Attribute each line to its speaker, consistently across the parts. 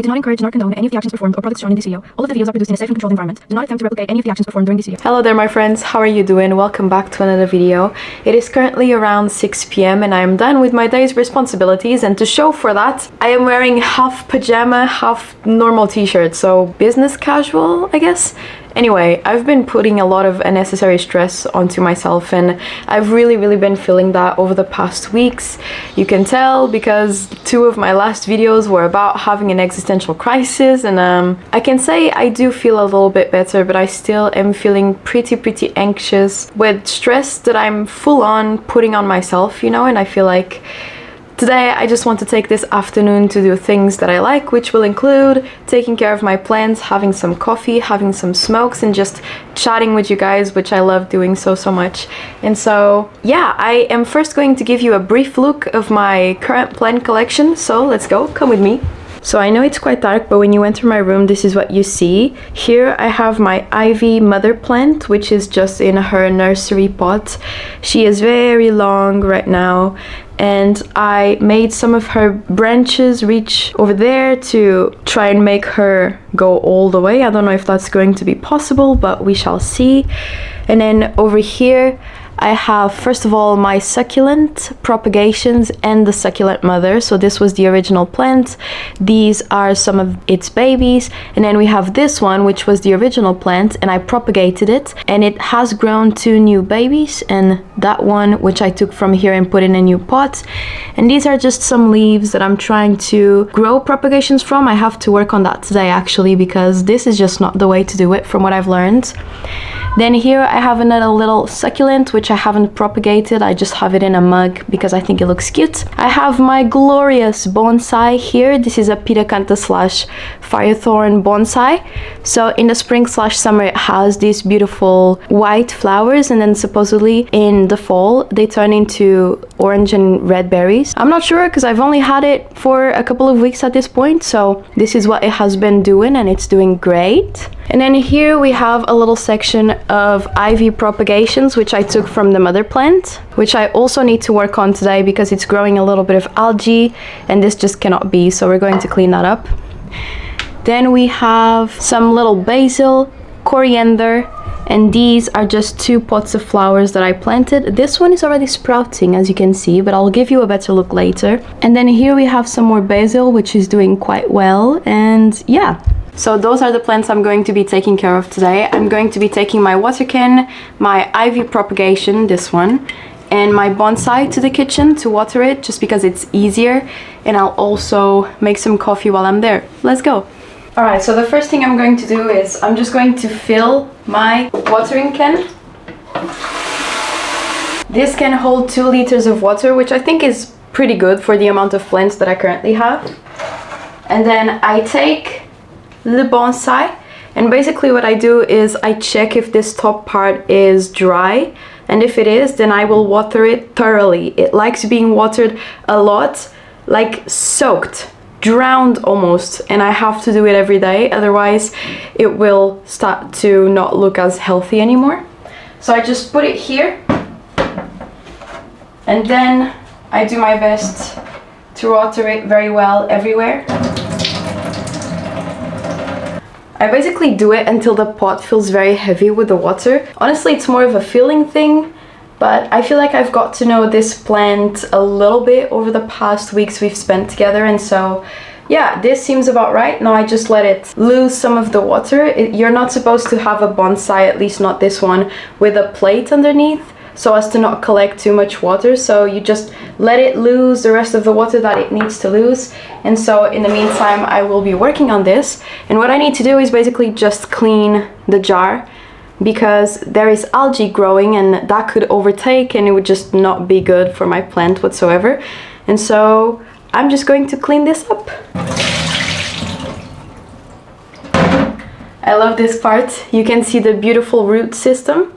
Speaker 1: I do not encourage nor condone any of the actions performed or products shown in this video. All of the videos are produced in a safe and controlled environment. Do not attempt to replicate any of the actions performed during this video.
Speaker 2: Hello there my friends, how are you doing? Welcome back to another video. It is currently around 6 p.m. and I am done with my day's responsibilities, and to show for that I am wearing half pajama, half normal t-shirt, so business casual I guess. Anyway, I've been putting a lot of unnecessary stress onto myself, and I've really been feeling that over the past weeks. You can tell because 2 of my last videos were about having an existential crisis, and I can say I do feel a little bit better, but I still am feeling pretty anxious with stress that I'm full on putting on myself, you know, and I feel like today I just want to take this afternoon to do things that I like, which will include taking care of my plants, having some coffee, having some smokes, and just chatting with you guys, which I love doing so much. And so yeah, I am first going to give you a brief look of my current plant collection, so let's go, come with me. So I know it's quite dark, but when you enter my room, this is what you see. Here I have my ivy mother plant, which is just in her nursery pot. She is very long right now, and I made some of her branches reach over there to try and make her go all the way. I don't know if that's going to be possible, but we shall see. And then over here I have, first of all, my succulent propagations and the succulent mother. So this was the original plant. These are some of its babies. And then we have this one, which was the original plant, and I propagated it. And it has grown 2 new babies. And that one, which I took from here and put in a new pot. And these are just some leaves that I'm trying to grow propagations from. I have to work on that today, actually, because this is just not the way to do it from what I've learned. Then here I have another little succulent, which I haven't propagated. I just have it in a mug because I think it looks cute. I have my glorious bonsai here. This is a pitacantha / firethorn bonsai. So in the spring / summer it has these beautiful white flowers, and then supposedly in the fall they turn into orange and red berries. I'm not sure because I've only had it for a couple of weeks at this point, so this is what it has been doing, and it's doing great. And then here we have a little section of ivy propagations, which I took from the mother plant, which I also need to work on today because it's growing a little bit of algae, and this just cannot be, so we're going to clean that up. Then we have some little basil, coriander, and these are just 2 pots of flowers that I planted. This one is already sprouting, as you can see, but I'll give you a better look later. And then here we have some more basil, which is doing quite well, and yeah. So those are the plants I'm going to be taking care of today. I'm going to be taking my water can, my ivy propagation, this one, and my bonsai to the kitchen to water it, just because it's easier, and I'll also make some coffee while I'm there. Let's go. Alright, so the first thing I'm going to do is I'm just going to fill my watering can. This can hold 2 liters of water, which I think is pretty good for the amount of plants that I currently have. And then I take the bonsai, and basically what I do is I check if this top part is dry, and if it is, then I will water it thoroughly. It likes being watered a lot, like soaked, drowned almost, and I have to do it every day, otherwise it will start to not look as healthy anymore. So I just put it here, and then I do my best to water it very well everywhere. I basically do it until the pot feels very heavy with the water. Honestly, it's more of a feeling thing, but I feel like I've got to know this plant a little bit over the past weeks we've spent together, and so yeah, this seems about right. Now I just let it lose some of the water. You're not supposed to have a bonsai, at least not this one, with a plate underneath, so as to not collect too much water. So you just let it lose the rest of the water that it needs to lose. And so in the meantime I will be working on this, and what I need to do is basically just clean the jar, because there is algae growing and that could overtake, and it would just not be good for my plant whatsoever. And so I'm just going to clean this up. I love this part. You can see the beautiful root system.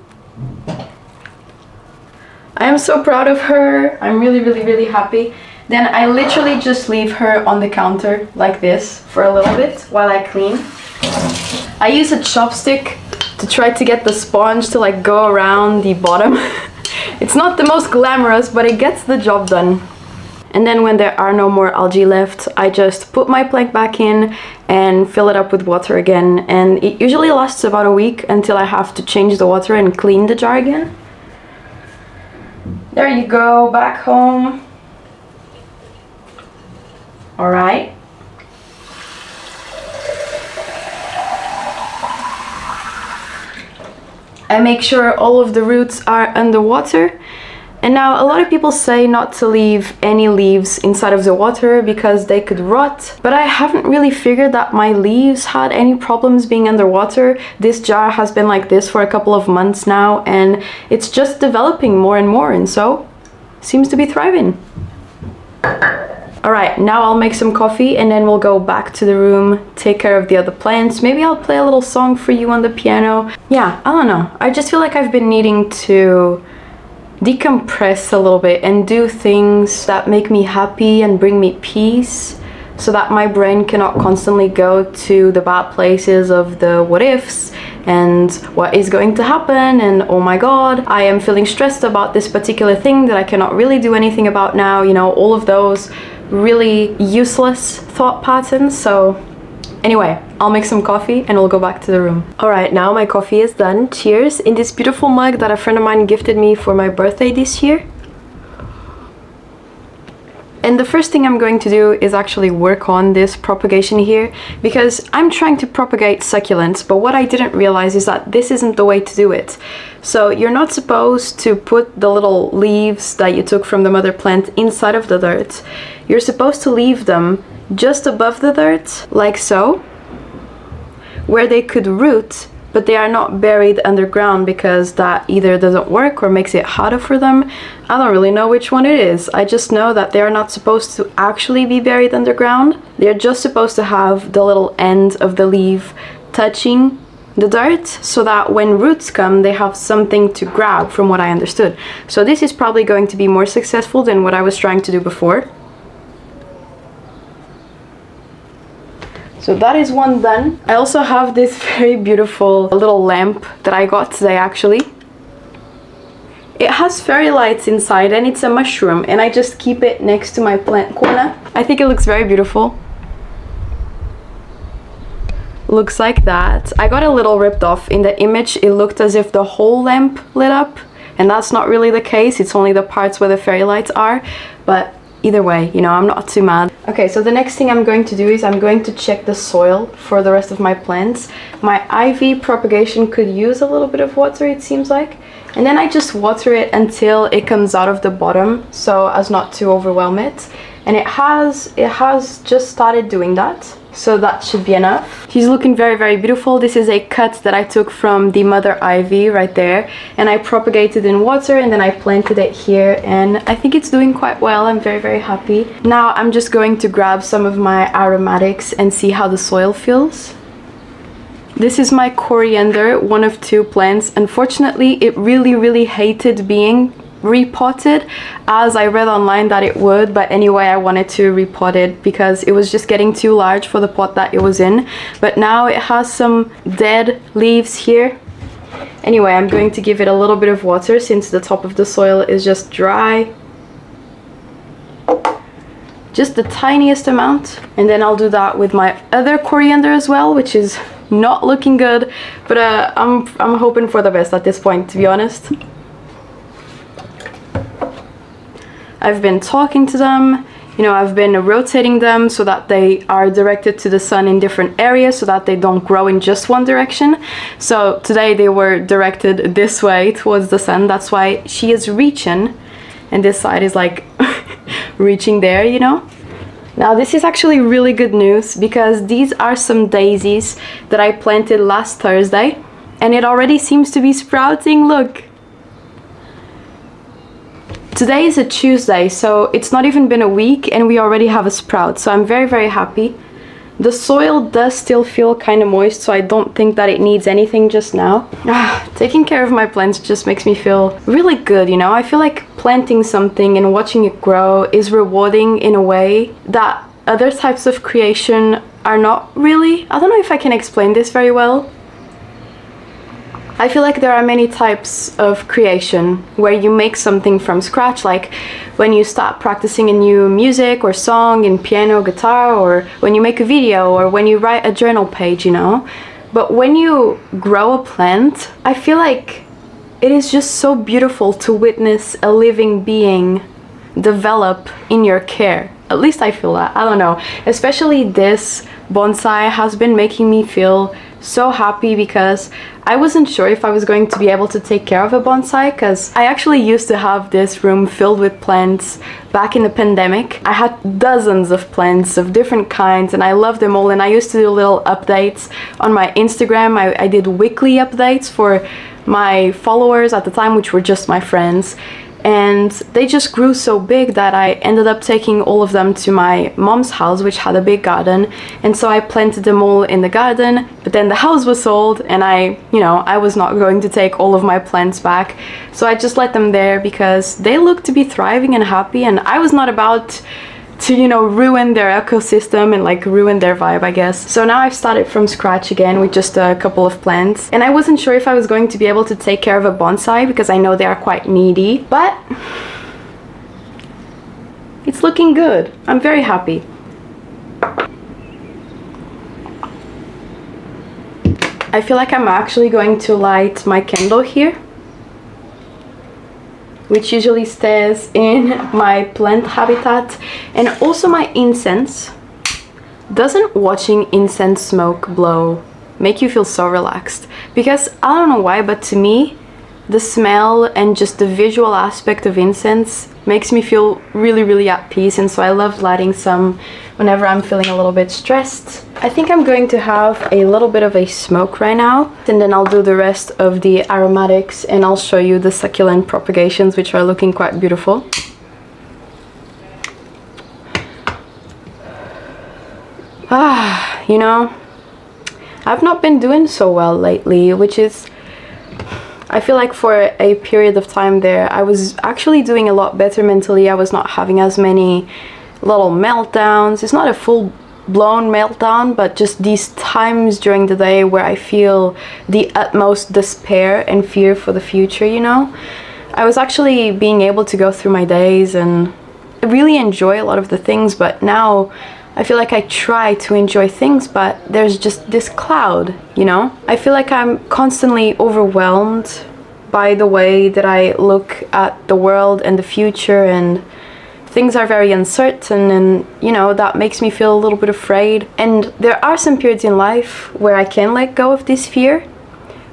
Speaker 2: I am so proud of her. I'm really happy. Then I literally just leave her on the counter like this for a little bit while I clean. I use a chopstick to try to get the sponge to like go around the bottom. It's not the most glamorous, but it gets the job done. And then when there are no more algae left, I just put my plant back in and fill it up with water again. And it usually lasts about a week until I have to change the water and clean the jar again. There you go, back home. All right. I make sure all of the roots are underwater. And now a lot of people say not to leave any leaves inside of the water because they could rot, but I haven't really figured that my leaves had any problems being underwater. This jar has been like this for a couple of months now, and it's just developing more and more, and so seems to be thriving. Alright, now I'll make some coffee and then we'll go back to the room, take care of the other plants. Maybe I'll play a little song for you on the piano. Yeah, I don't know. I just feel like I've been needing to decompress a little bit and do things that make me happy and bring me peace, so that my brain cannot constantly go to the bad places of the what ifs and what is going to happen and oh my god, I am feeling stressed about this particular thing that I cannot really do anything about now, you know, all of those really useless thought patterns. So anyway, I'll make some coffee and we'll go back to the room. Alright, now my coffee is done. Cheers, in this beautiful mug that a friend of mine gifted me for my birthday this year. And the first thing I'm going to do is actually work on this propagation here, because I'm trying to propagate succulents, but what I didn't realize is that this isn't the way to do it. So you're not supposed to put the little leaves that you took from the mother plant inside of the dirt. You're supposed to leave them just above the dirt, like so, where they could root, but they are not buried underground, because that either doesn't work or makes it harder for them. I don't really know which one it is. I just know that they are not supposed to actually be buried underground. They're just supposed to have the little end of the leaf touching the dirt, so that when roots come, they have something to grab, from what I understood. So this is probably going to be more successful than what I was trying to do before. So that is one done. I also have this very beautiful little lamp that I got today actually. It has fairy lights inside and it's a mushroom, and I just keep it next to my plant corner. I think it looks very beautiful. Looks like that. I got a little ripped off. In the image it looked as if the whole lamp lit up, and that's not really the case. It's only the parts where the fairy lights are, but either way, you know, I'm not too mad. Okay, so the next thing I'm going to do is I'm going to check the soil for the rest of my plants. My ivy propagation could use a little bit of water, it seems like. And then I just water it until it comes out of the bottom, so as not to overwhelm it. And it has just started doing that. So that should be enough. She's looking very, very beautiful. This is a cut that I took from the mother ivy right there, and I propagated in water and then I planted it here, and I think it's doing quite well. I'm very, very happy. Now I'm just going to grab some of my aromatics and see how the soil feels. This is my coriander, one of 2 plants. Unfortunately, it really, really hated being repotted, as I read online that it would, but anyway, I wanted to repot it because it was just getting too large for the pot that it was in. But now it has some dead leaves here. Anyway, I'm going to give it a little bit of water since the top of the soil is just dry. Just the tiniest amount. And then I'll do that with my other coriander as well, which is not looking good, but I'm hoping for the best at this point, to be honest. I've been talking to them, you know, I've been rotating them so that they are directed to the sun in different areas, so that they don't grow in just one direction. So today they were directed this way towards the sun. That's why she is reaching, and this side is like reaching there, you know. Now this is actually really good news, because these are some daisies that I planted last Thursday, and it already seems to be sprouting. Look. Today is a Tuesday, so it's not even been a week and we already have a sprout, so I'm very, very happy. The soil does still feel kind of moist, so I don't think that it needs anything just now. Taking care of my plants just makes me feel really good, you know? I feel like planting something and watching it grow is rewarding in a way that other types of creation are not really. I don't know if I can explain this very well. I feel like there are many types of creation where you make something from scratch, like when you start practicing a new music or song in piano, guitar, or when you make a video, or when you write a journal page, you know. But when you grow a plant, I feel like it is just so beautiful to witness a living being develop in your care. At least I feel that. I don't know. Especially this bonsai has been making me feel so happy, because I wasn't sure if I was going to be able to take care of a bonsai, because I actually used to have this room filled with plants back in the pandemic. I had dozens of plants of different kinds and I loved them all, and I used to do little updates on my Instagram. I did weekly updates for my followers at the time, which were just my friends. And they just grew so big that I ended up taking all of them to my mom's house, which had a big garden. And so I planted them all in the garden, but then the house was sold and I was not going to take all of my plants back. So I just let them there because they looked to be thriving and happy, and I was not about to, ruin their ecosystem and like ruin their vibe, I guess. So now I've started from scratch again with just a couple of plants, and I wasn't sure if I was going to be able to take care of a bonsai because I know they are quite needy, but it's looking good. I'm very happy. I feel like I'm actually going to light my candle here, which usually stays in my plant habitat, and also my incense. Doesn't watching incense smoke blow make you feel so relaxed? Because I don't know why, but to me, the smell and just the visual aspect of incense makes me feel really, really at peace, and so I love lighting some whenever I'm feeling a little bit stressed. I think I'm going to have a little bit of a smoke right now, and then I'll do the rest of the aromatics, and I'll show you the succulent propagations, which are looking quite beautiful. I've not been doing so well lately, which is, I feel like for a period of time there, I was actually doing a lot better mentally. I was not having as many little meltdowns. It's not a full-blown meltdown, but just these times during the day where I feel the utmost despair and fear for the future, I was actually being able to go through my days and really enjoy a lot of the things, but now I feel like I try to enjoy things, but there's just this cloud, I feel like I'm constantly overwhelmed by the way that I look at the world and the future, and things are very uncertain, and that makes me feel a little bit afraid. And there are some periods in life where I can let go of this fear,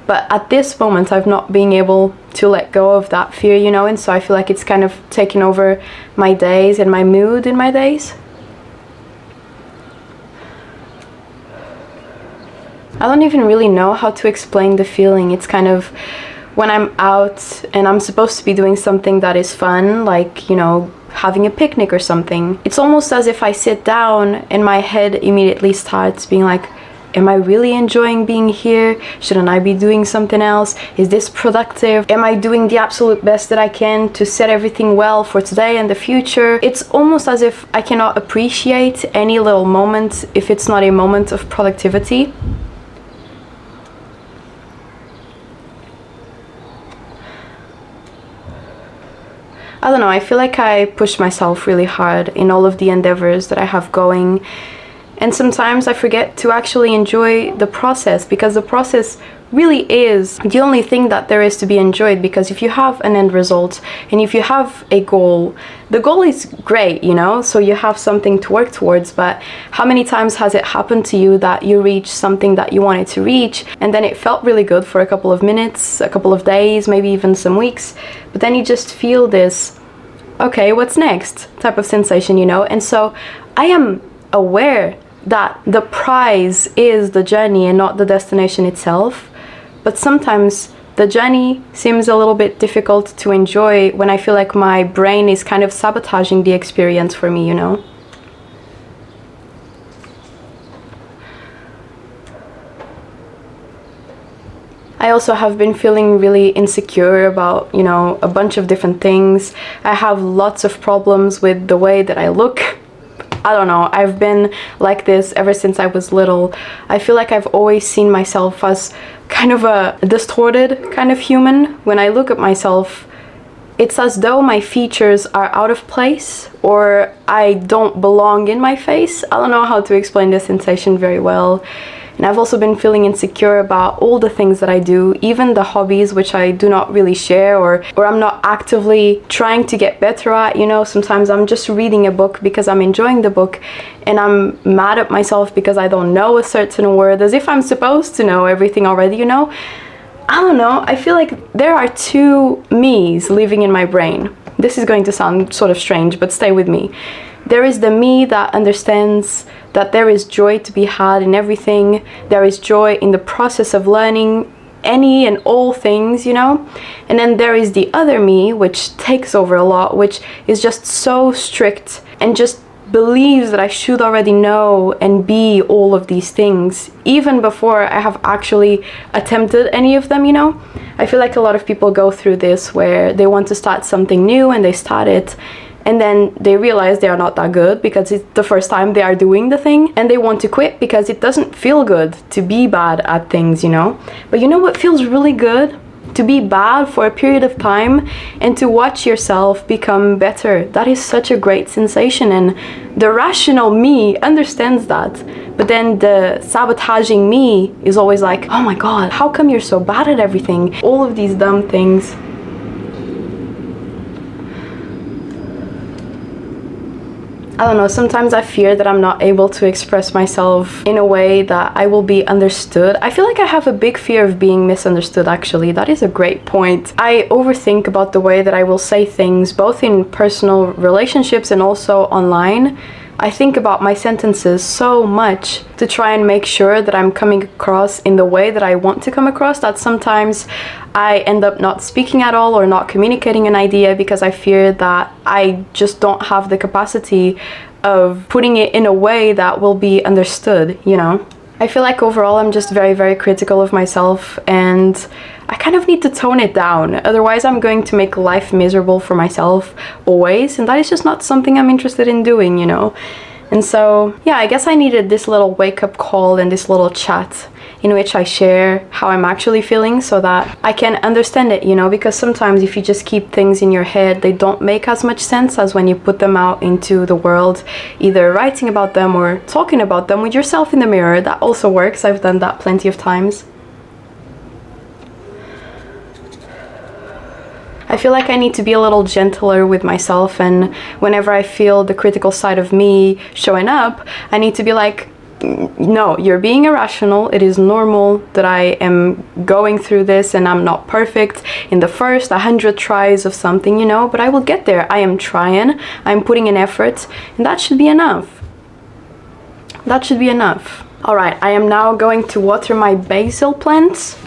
Speaker 2: but at this moment I've not been able to let go of that fear, and so I feel like it's kind of taken over my days and my mood in my days. I don't even really know how to explain the feeling. It's kind of when I'm out and I'm supposed to be doing something that is fun, like, having a picnic or something. It's almost as if I sit down and my head immediately starts being like, am I really enjoying being here? Shouldn't I be doing something else? Is this productive? Am I doing the absolute best that I can to set everything well for today and the future? It's almost as if I cannot appreciate any little moment if it's not a moment of productivity. I don't know, I feel like I push myself really hard in all of the endeavors that I have going, and sometimes I forget to actually enjoy the process, because the process really is the only thing that there is to be enjoyed. Because if you have an end result and if you have a goal, the goal is great, so you have something to work towards, but how many times has it happened to you that you reached something that you wanted to reach, and then it felt really good for a couple of minutes, a couple of days, maybe even some weeks, but then you just feel this, okay, what's next type of sensation, and so I am aware that the prize is the journey and not the destination itself, but sometimes the journey seems a little bit difficult to enjoy when I feel like my brain is kind of sabotaging the experience for me, I also have been feeling really insecure about, a bunch of different things. I have lots of problems with the way that I look. I don't know, I've been like this ever since I was little. I feel like I've always seen myself as kind of a distorted kind of human. When I look at myself, It's as though my features are out of place or I don't belong in my face. I don't know how to explain this sensation very well. And I've also been feeling insecure about all the things that I do, even the hobbies which I do not really share or I'm not actively trying to get better at. You know, sometimes I'm just reading a book because I'm enjoying the book and I'm mad at myself because I don't know a certain word, as if I'm supposed to know everything already, you know? I don't know, I feel like there are two me's living in my brain. This is going to sound sort of strange, but stay with me. There is the me that understands that there is joy to be had in everything. There is joy in the process of learning any and all things, you know? And then there is the other me, which takes over a lot, which is just so strict and just believes that I should already know and be all of these things, even before I have actually attempted any of them, you know? I feel like a lot of people go through this where they want to start something new and they start it, and then they realize they are not that good because it's the first time they are doing the thing, and they want to quit because it doesn't feel good to be bad at things, you know? But you know what feels really good? To be bad for a period of time and to watch yourself become better. That is such a great sensation, and the rational me understands that. But then the sabotaging me is always like, oh my god, how come you're so bad at everything? All of these dumb things. I don't know, sometimes I fear that I'm not able to express myself in a way that I will be understood. I feel like I have a big fear of being misunderstood, actually. That is a great point. I overthink about the way that I will say things, both in personal relationships and also online. I think about my sentences so much to try and make sure that I'm coming across in the way that I want to come across, that sometimes I end up not speaking at all or not communicating an idea because I fear that I just don't have the capacity of putting it in a way that will be understood, you know? I feel like overall I'm just very, very critical of myself, and I kind of need to tone it down. Otherwise I'm going to make life miserable for myself always, and that is just not something I'm interested in doing, you know? And so, yeah, I guess I needed this little wake-up call and this little chat in which I share how I'm actually feeling so that I can understand it, you know? Because sometimes if you just keep things in your head, they don't make as much sense as when you put them out into the world, either writing about them or talking about them with yourself in the mirror. That also works. I've done that plenty of times. I feel like I need to be a little gentler with myself, and whenever I feel the critical side of me showing up, I need to be like, no, you're being irrational. It is normal that I am going through this and I'm not perfect in the first 100 tries of something, you know, but I will get there. I am trying, I'm putting in effort, and that should be enough. That should be enough. All right, I am now going to water my basil plants.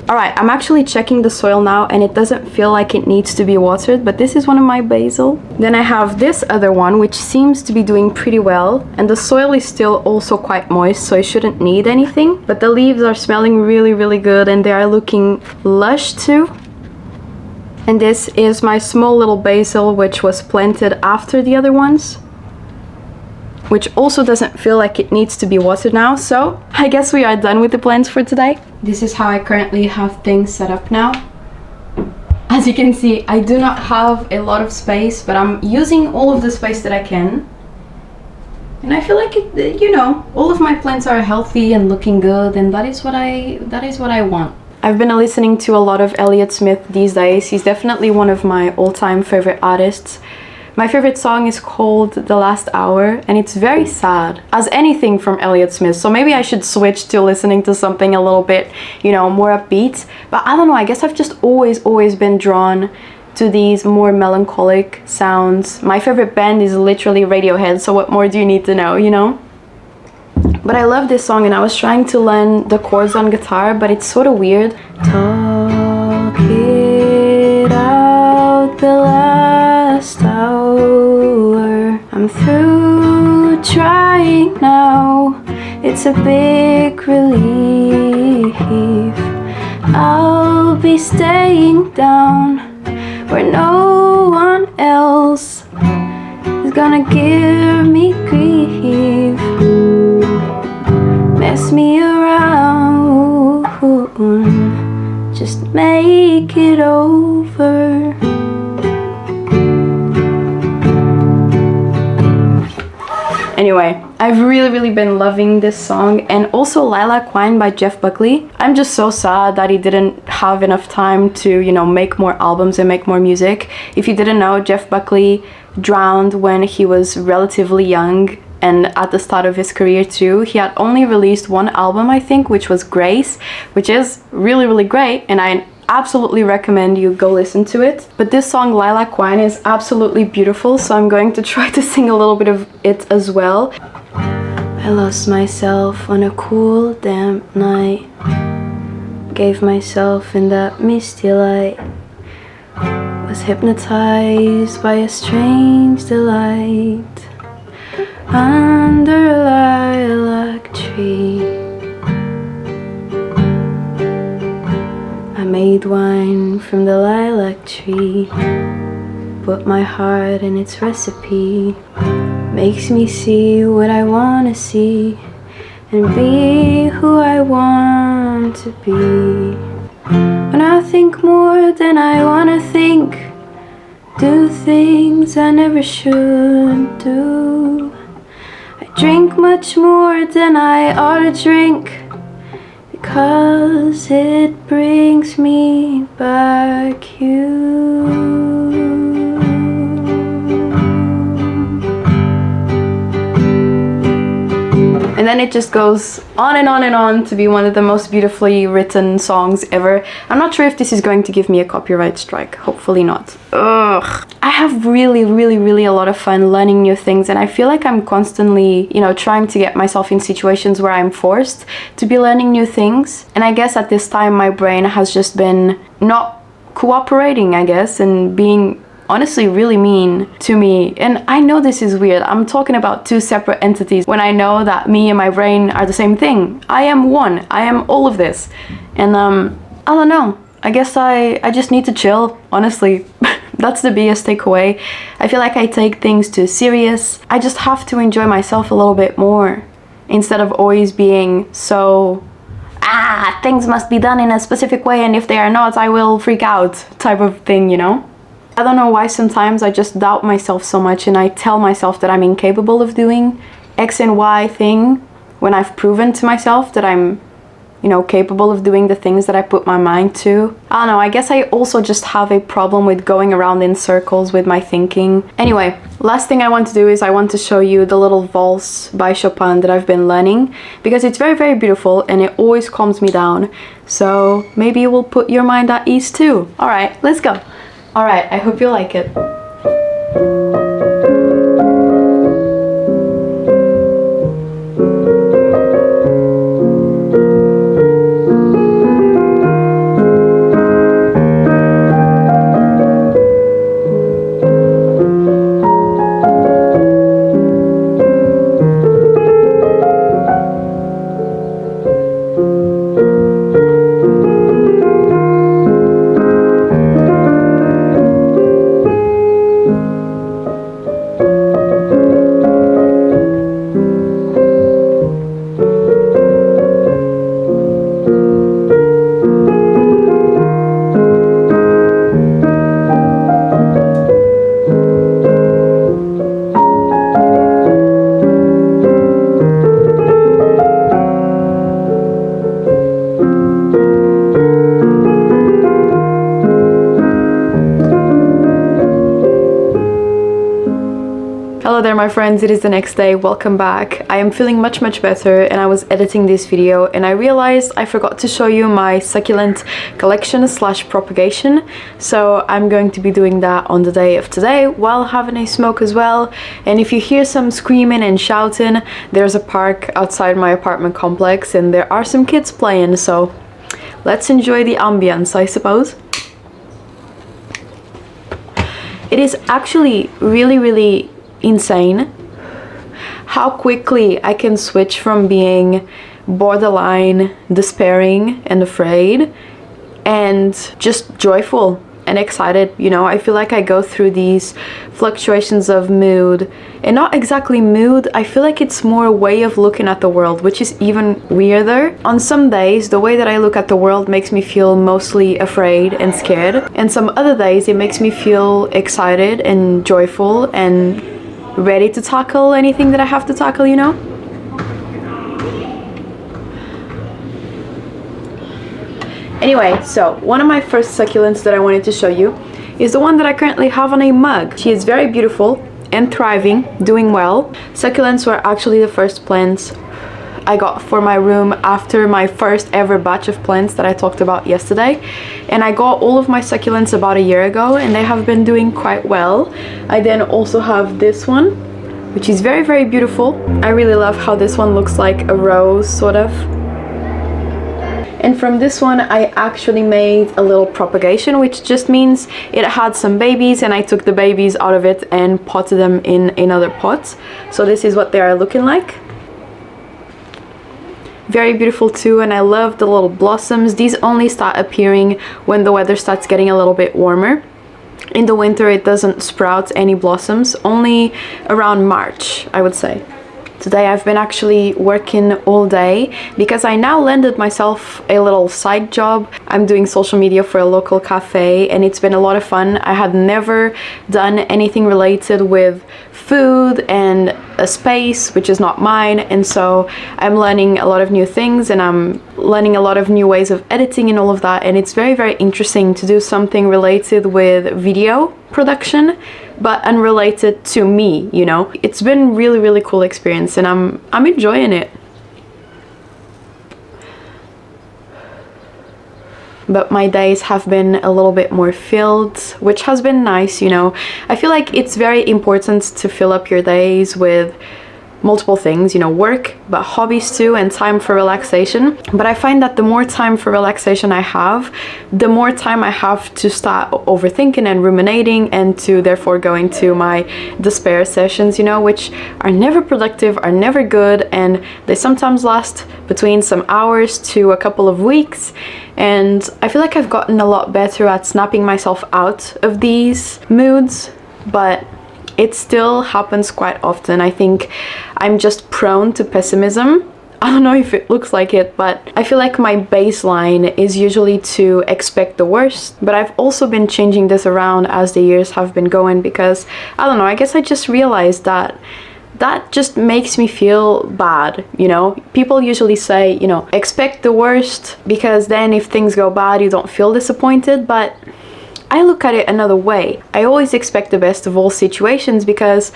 Speaker 2: Alright, I'm actually checking the soil now and it doesn't feel like it needs to be watered, but this is one of my basil. Then I have this other one which seems to be doing pretty well, and the soil is still also quite moist, so it shouldn't need anything. But the leaves are smelling really, really good and they are looking lush too. And this is my small little basil which was planted after the other ones, which also doesn't feel like it needs to be watered now. So I guess we are done with the plants for today. This is how I currently have things set up now. As you can see, I do not have a lot of space, but I'm using all of the space that I can. And I feel like it, you know, all of my plants are healthy and looking good, and that is what I want. I've been listening to a lot of Elliott Smith these days. He's definitely one of my all-time favorite artists. My favorite song is called The Last Hour, and it's very sad, as anything from Elliott Smith, so maybe I should switch to listening to something a little bit, you know, more upbeat. But I don't know, I guess I've just always been drawn to these more melancholic sounds. My favorite band is literally Radiohead, so what more do you need to know, you know? But I love this song, and I was trying to learn the chords on guitar, but it's sort of weird. Talk it out, the last hour. I'm through trying now. It's a big relief. I'll be staying down where no one else is gonna give me grief. Mess me around, just make it over. Anyway, I've really been loving this song, and also Lilac Wine by Jeff Buckley. I'm just so sad that he didn't have enough time to, you know, make more albums and make more music. If you didn't know, Jeff Buckley drowned when he was relatively young, and at the start of his career too. He had only released one album, I think, which was Grace, which is really great, and I absolutely recommend you go listen to it. But this song Lilac Wine is absolutely beautiful, so I'm going to try to sing a little bit of it as well. I lost myself on a cool damp night, gave myself in that misty light, was hypnotized by a strange delight under a lilac tree. I made wine from the lilac tree, put my heart in its recipe. Makes me see what I want to see and be who I want to be. When I think more than I want to think, do things I never should do. I drink much more than I ought to drink, because it brings me back you. And then it just goes on and on and on to be one of the most beautifully written songs ever. I'm not sure if this is going to give me a copyright strike. Hopefully not. Ugh. I have really a lot of fun learning new things, and I feel like I'm constantly, you know, trying to get myself in situations where I'm forced to be learning new things. And I guess at this time my brain has just been not cooperating, I guess, and being honestly really mean to me. And I know this is weird. I'm talking about two separate entities when I know that me and my brain are the same thing. I am one. I am all of this. And I don't know. I guess I just need to chill, honestly. That's the biggest takeaway. I feel like I take things too serious. I just have to enjoy myself a little bit more, instead of always being so, things must be done in a specific way, and if they are not, I will freak out type of thing, you know? I don't know why sometimes I just doubt myself so much, and I tell myself that I'm incapable of doing X and Y thing when I've proven to myself that I'm, you know, capable of doing the things that I put my mind to. I don't know, I guess I also just have a problem with going around in circles with my thinking. Anyway, last thing I want to do is I want to show you the little valse by Chopin that I've been learning, because it's very beautiful and it always calms me down. So maybe it will put your mind at ease too. Alright, let's go. Alright, I hope you like it. Hello there my friends, it is the next day, welcome back. I am feeling much better, and I was editing this video and I realized I forgot to show you my succulent collection / propagation. So I'm going to be doing that on the day of today while having a smoke as well. And if you hear some screaming and shouting, there's a park outside my apartment complex and there are some kids playing, so let's enjoy the ambience, I suppose. It is actually really insane how quickly I can switch from being borderline despairing and afraid and just joyful and excited. You know, I feel like I go through these fluctuations of mood, and not exactly mood, I feel like it's more a way of looking at the world, which is even weirder. On some days the way that I look at the world makes me feel mostly afraid and scared, and some other days it makes me feel excited and joyful and ready to tackle anything that I have to tackle, you know? Anyway, so one of my first succulents that I wanted to show you is the one that I currently have on a mug. She is very beautiful and thriving, doing well. Succulents were actually the first plants I got for my room after my first ever batch of plants that I talked about yesterday. And I got all of my succulents about a year ago and they have been doing quite well. I then also have this one, which is very, very beautiful. I really love how this one looks like a rose, sort of. And from this one I actually made a little propagation, which just means it had some babies and I took the babies out of it and potted them in another pot. So this is what they are looking like. Very beautiful too, and I love the little blossoms. These only start appearing when the weather starts getting a little bit warmer. In the winter it doesn't sprout any blossoms, only around March, I would say. Today I've been actually working all day because I now landed myself a little side job. I'm doing social media for a local cafe and it's been a lot of fun. I had never done anything related with food and a space which is not mine, and so I'm learning a lot of new things and I'm learning a lot of new ways of editing and all of that, and it's very, very interesting to do something related with video production but unrelated to me, you know. It's been really, really cool experience and I'm enjoying it. But my days have been a little bit more filled, which has been nice, you know. I feel like it's very important to fill up your days with multiple things, you know, work, but hobbies too, and time for relaxation. But I find that the more time for relaxation I have, the more time I have to start overthinking and ruminating, and to therefore go into my despair sessions, you know, which are never productive, are never good, and they sometimes last between some hours to a couple of weeks. And I feel like I've gotten a lot better at snapping myself out of these moods, but it still happens quite often. I think I'm just prone to pessimism. I don't know if it looks like it, but I feel like my baseline is usually to expect the worst. But I've also been changing this around as the years have been going because, I don't know, I guess I just realized that that just makes me feel bad, you know? People usually say, you know, expect the worst because then if things go bad, you don't feel disappointed, but I look at it another way. I always expect the best of all situations because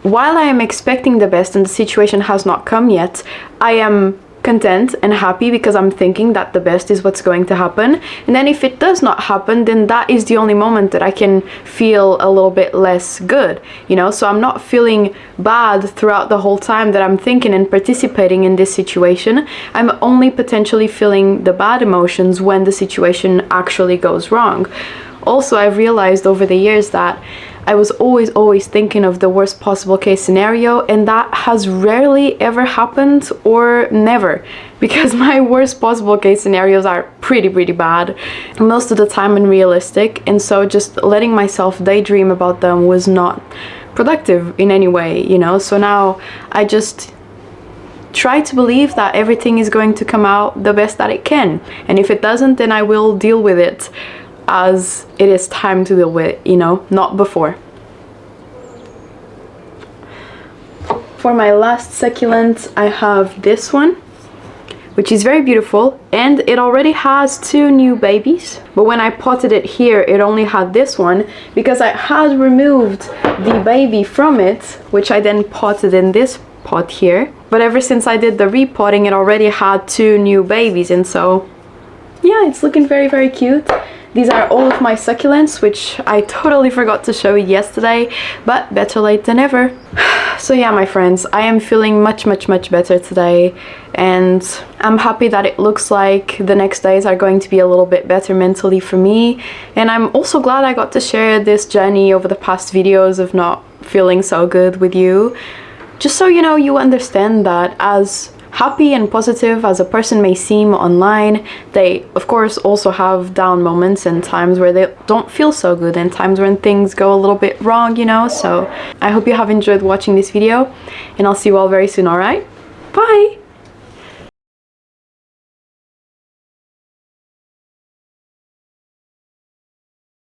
Speaker 2: while I am expecting the best and the situation has not come yet, I am content and happy because I'm thinking that the best is what's going to happen. And then if it does not happen, then that is the only moment that I can feel a little bit less good, you know? So I'm not feeling bad throughout the whole time that I'm thinking and participating in this situation. I'm only potentially feeling the bad emotions when the situation actually goes wrong. Also, I've realized over the years that I was always thinking of the worst possible case scenario, and that has rarely ever happened, or never, because my worst possible case scenarios are pretty bad, most of the time unrealistic, and so just letting myself daydream about them was not productive in any way, you know? So now I just try to believe that everything is going to come out the best that it can, and if it doesn't, then I will deal with it as it is time to deal with it, you know, not before. For my last succulent, I have this one, which is very beautiful, and it already has 2 new babies. But when I potted it here, it only had this one because I had removed the baby from it, which I then potted in this pot here. But ever since I did the repotting, it already had 2 new babies, and so yeah, it's looking very cute. These are all of my succulents, which I totally forgot to show you yesterday, but better late than never. So yeah, my friends, I am feeling much better today, and I'm happy that it looks like the next days are going to be a little bit better mentally for me. And I'm also glad I got to share this journey over the past videos of not feeling so good with you. Just so you know, you understand that as happy and positive as a person may seem online, they of course also have down moments and times where they don't feel so good and times when things go a little bit wrong, you know? So I hope you have enjoyed watching this video, and I'll see you all very soon, alright? Bye!